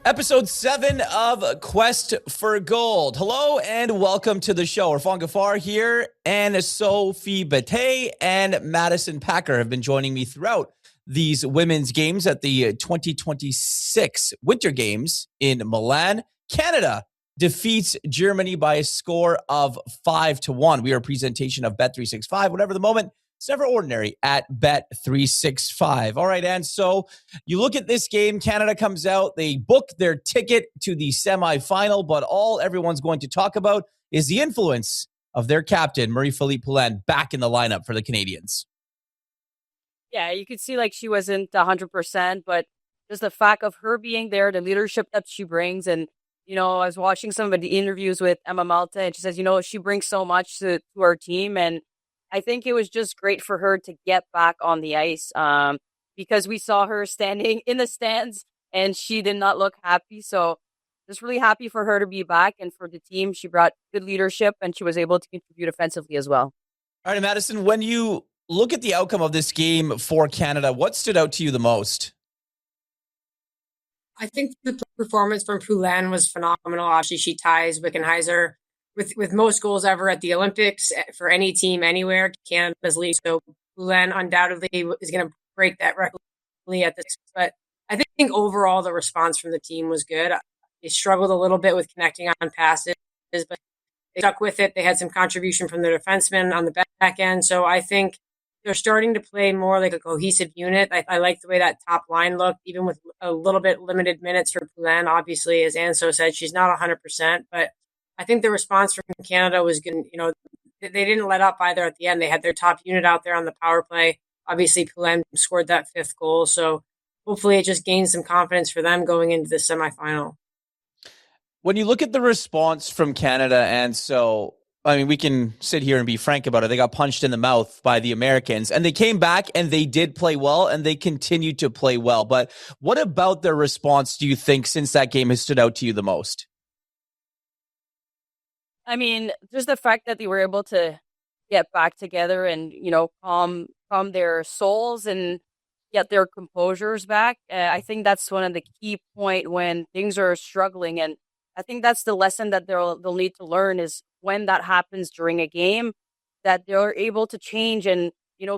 Episode 7 of Quest for Gold. Hello and welcome to the show. Irfaan Gaffar here, Ann-Sophie Bettez and Madison Packer have been joining me throughout these women's games at the 2026 Winter Games in Milan. Canada defeats Germany by a score of 5-1. We are a presentation of Bet365. Whatever the moment, it's never ordinary at Bet365. All right, and so you look at this game, Canada comes out, they book their ticket to the semifinal, but all everyone's going to talk about is the influence of their captain, Marie-Philip Poulin, back in the lineup for the Canadians. Yeah, you could see like she wasn't 100%, but just the fact of her being there, the leadership that she brings. And, I was watching some of the interviews with Emma Malta, and she says, she brings so much to our team. And I think it was just great for her to get back on the ice because we saw her standing in the stands and she did not look happy. So just really happy for her to be back, and for the team. She brought good leadership and she was able to contribute offensively as well. All right, Madison, when you look at the outcome of this game for Canada, what stood out to you the most? I think the performance from Poulin was phenomenal. Obviously, she ties Wickenheiser with most goals ever at the Olympics for any team anywhere. Canada's lead. So Poulin undoubtedly is going to break that record at this. But I think overall the response from the team was good. They struggled a little bit with connecting on passes, but they stuck with it. They had some contribution from the defensemen on the back end. So I think they're starting to play more like a cohesive unit. I like the way that top line looked, even with a little bit limited minutes for Poulin. Obviously, as Ann-So said, she's not 100%, but I think the response from Canada was good. They didn't let up either at the end. They had their top unit out there on the power play. Obviously, Poulin scored that 5th goal. So hopefully it just gains some confidence for them going into the semifinal. When you look at the response from Canada, and so, we can sit here and be frank about it. They got punched in the mouth by the Americans, and they came back and they did play well, and they continued to play well. But what about their response do you think since that game has stood out to you the most? Just the fact that they were able to get back together and, calm their souls and get their composures back. I think that's one of the key point when things are struggling. And I think that's the lesson that they'll need to learn is when that happens during a game, that they're able to change and,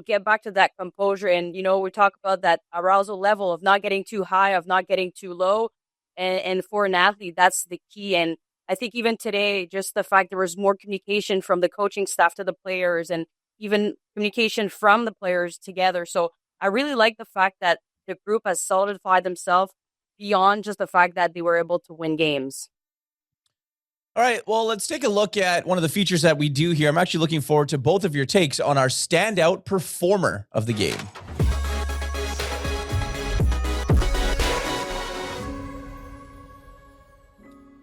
get back to that composure. And, we talk about that arousal level of not getting too high, of not getting too low. And for an athlete, that's the key. And I think even today, just the fact there was more communication from the coaching staff to the players and even communication from the players together. So I really like the fact that the group has solidified themselves beyond just the fact that they were able to win games. All right, well, let's take a look at one of the features that we do here. I'm actually looking forward to both of your takes on our standout performer of the game.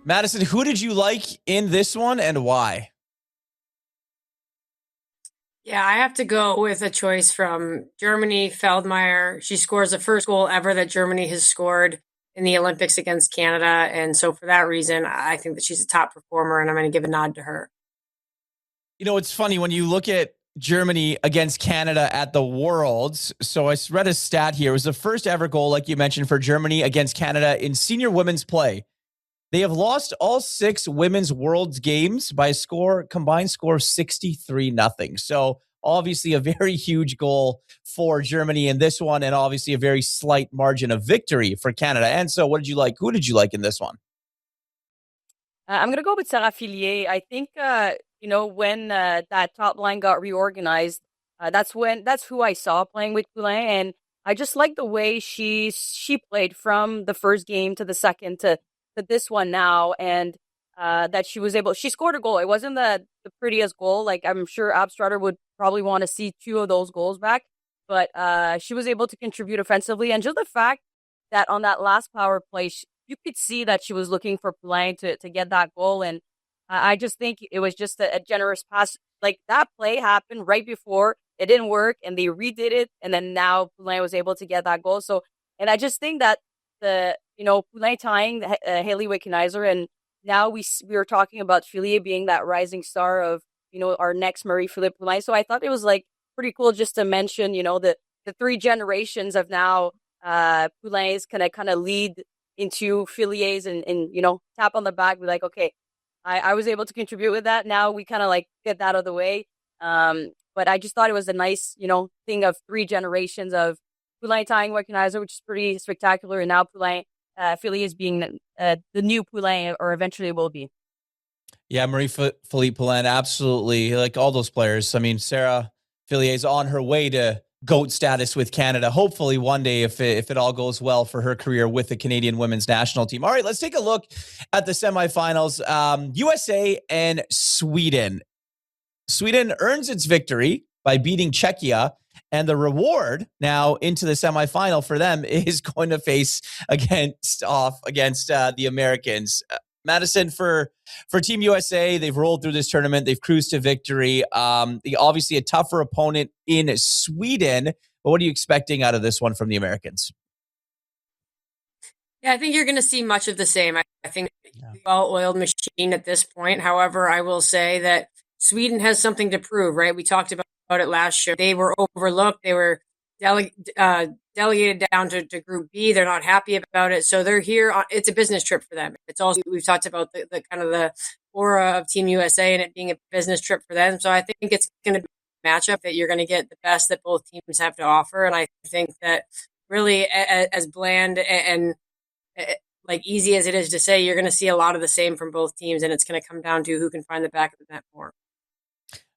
Madison, who did you like in this one and why? Yeah, I have to go with a choice from Germany, Feldmeier. She scores the first goal ever that Germany has scored in the Olympics against Canada. And so for that reason, I think that she's a top performer, and I'm going to give a nod to her. It's funny when you look at Germany against Canada at the Worlds. So I read a stat here. It was the first ever goal, like you mentioned, for Germany against Canada in senior women's play. They have lost all 6 women's Worlds games by a combined score of 63-0. So obviously a very huge goal for Germany in this one, and obviously a very slight margin of victory for Canada. And so what did you like? Who did you like in this one? I'm going to go with Sarah Fillier. I think, when that top line got reorganized, that's who I saw playing with Poulin. And I just like the way she played from the first game to the second to this one now, and that she scored a goal. It wasn't the prettiest goal. Like, I'm sure Abstratter would probably want to see 2 of those goals back, but she was able to contribute offensively. And just the fact that on that last power play, you could see that she was looking for Poulin to get that goal. And I just think it was just a generous pass. Like, that play happened right before it didn't work, and they redid it, and then now Poulin was able to get that goal. So, and I just think that Poulin tying Haley Wickenheiser, and now we were talking about Fillier being that rising star of, our next Marie-Philip Poulin. So I thought it was like pretty cool just to mention, the 3 generations of now Poulin is going to kind of lead into Filliers and tap on the back, be like, okay, I was able to contribute with that. Now we kind of like get that out of the way. But I just thought it was a nice, thing of 3 generations of Poulin tying Wickenheiser, which is pretty spectacular. And now Poulin, Filliers being the new Poulin, or eventually will be. Yeah, Marie-Philip Poulin, absolutely. Like all those players. I mean, Sarah Fillier is on her way to GOAT status with Canada. Hopefully one day, if it all goes well for her career with the Canadian women's national team. All right, let's take a look at the semifinals. USA and Sweden. Sweden earns its victory by beating Czechia, and the reward now into the semifinal for them is going to face against the Americans. Madison, for Team USA, they've rolled through this tournament. They've cruised to victory. Obviously a tougher opponent in Sweden, but what are you expecting out of this one from the Americans? Yeah, I think you're going to see much of the same. I think well-oiled machine at this point. However, I will say that Sweden has something to prove, right? We talked about it last year. They were overlooked. They were delegated down to Group B. They're not happy about it. So they're here. It's a business trip for them. It's also, we've talked about the kind of the aura of Team USA and it being a business trip for them. So I think it's going to be a matchup that you're going to get the best that both teams have to offer. And I think that really as bland and like easy as it is to say, you're going to see a lot of the same from both teams. And it's going to come down to who can find the back of the net more.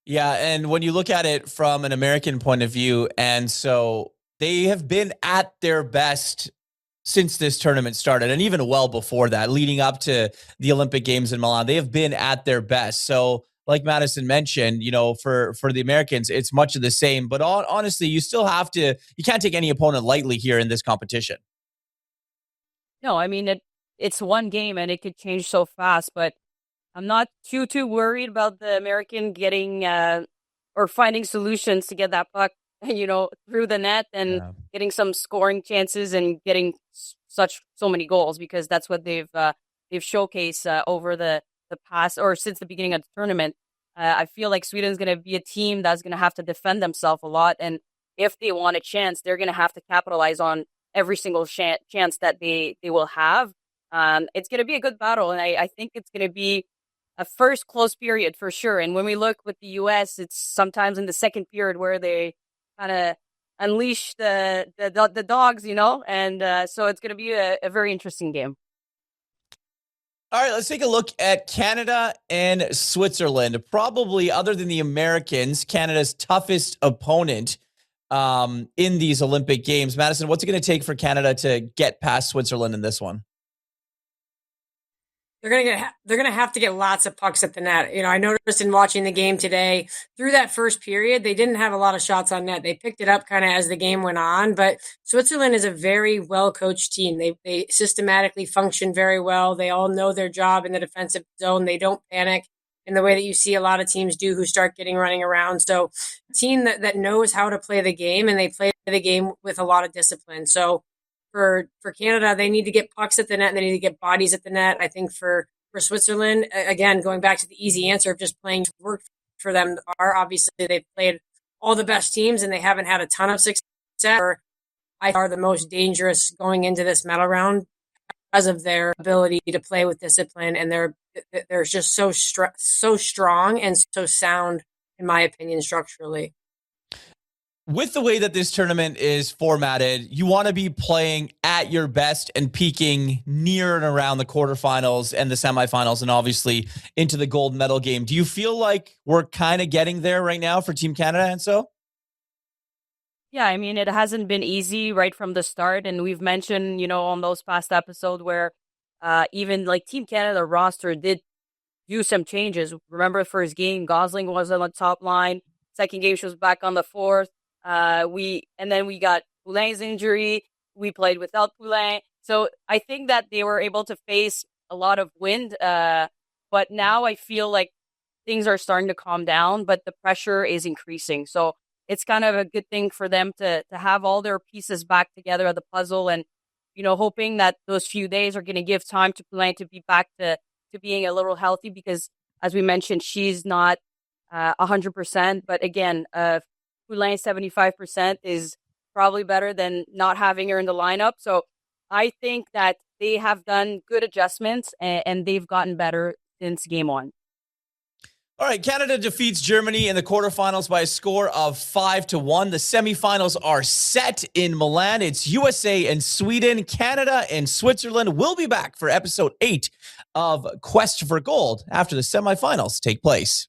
Yeah, and when you look at it from an American point of view, and so they have been at their best since this tournament started, and even well before that, leading up to the Olympic Games in Milan, they have been at their best. So, like Madison mentioned, for the Americans, it's much of the same. But honestly, you can't take any opponent lightly here in this competition. No, I mean, it's one game and it could change so fast, but I'm not too worried about the American getting or finding solutions to get that puck, through the net and getting some scoring chances and getting so many goals, because that's what they've showcased over the past, or since the beginning of the tournament. I feel like Sweden's going to be a team that's going to have to defend themselves a lot, and if they want a chance, they're going to have to capitalize on every single chance that they will have. It's going to be a good battle, and I think it's going to be a first close period for sure. And when we look with the U.S., it's sometimes in the second period where they kind of unleash the dogs, and so it's going to be a very interesting game. All right, let's take a look at Canada and Switzerland. Probably, other than the Americans, Canada's toughest opponent in these Olympic Games. Madison, what's it going to take for Canada to get past Switzerland in this one? They're gonna have to get lots of pucks at the net. I noticed in watching the game today, through that first period, they didn't have a lot of shots on net. They picked it up kind of as the game went on, but Switzerland is a very well-coached team. They systematically function very well. They all know their job in the defensive zone. They don't panic in the way that you see a lot of teams do who start running around. So a team that knows how to play the game, and they play the game with a lot of discipline. So for Canada, they need to get pucks at the net and they need to get bodies at the net. I think for Switzerland, again, going back to the easy answer of just playing work for them, obviously they've played all the best teams and they haven't had a ton of success. Or I are the most dangerous going into this medal round because of their ability to play with discipline, and they're just so strong and so sound, in my opinion, structurally. With the way that this tournament is formatted, you want to be playing at your best and peaking near and around the quarterfinals and the semifinals, and obviously into the gold medal game. Do you feel like we're kind of getting there right now for Team Canada, and Yeah, I mean, it hasn't been easy right from the start, and we've mentioned, on those past episodes where even like Team Canada roster did do some changes. Remember, first game, Gosling was on the top line. Second game, she was back on the fourth. Then we got Poulin's injury. We played without Poulin. So I think that they were able to face a lot of wind. But now I feel like things are starting to calm down, but the pressure is increasing. So it's kind of a good thing for them to have all their pieces back together of the puzzle, and, hoping that those few days are going to give time to Poulin to be back to being a little healthy, because as we mentioned, she's not 100%. But again, Poulin 75% is probably better than not having her in the lineup. So I think that they have done good adjustments and they've gotten better since game one. All right, Canada defeats Germany in the quarterfinals by a score of 5-1. The semifinals are set in Milan. It's USA and Sweden. Canada and Switzerland will be back for episode 8 of Quest for Gold after the semifinals take place.